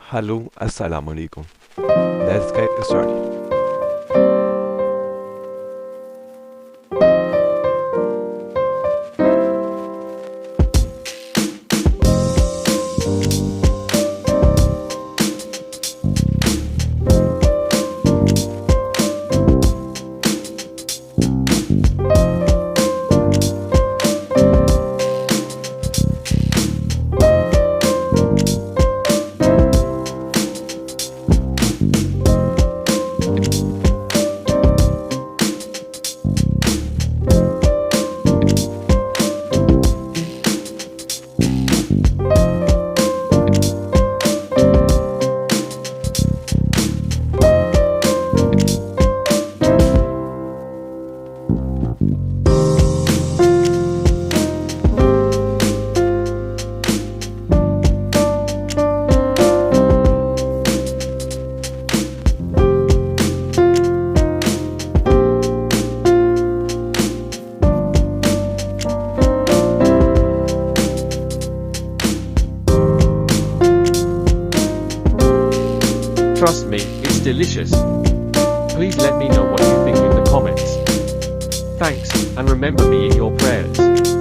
Hello, Assalamu alaikum. Let's get started. Trust me, it's delicious. Please let me know what you think in the comments. Thanks, and remember me in your prayers.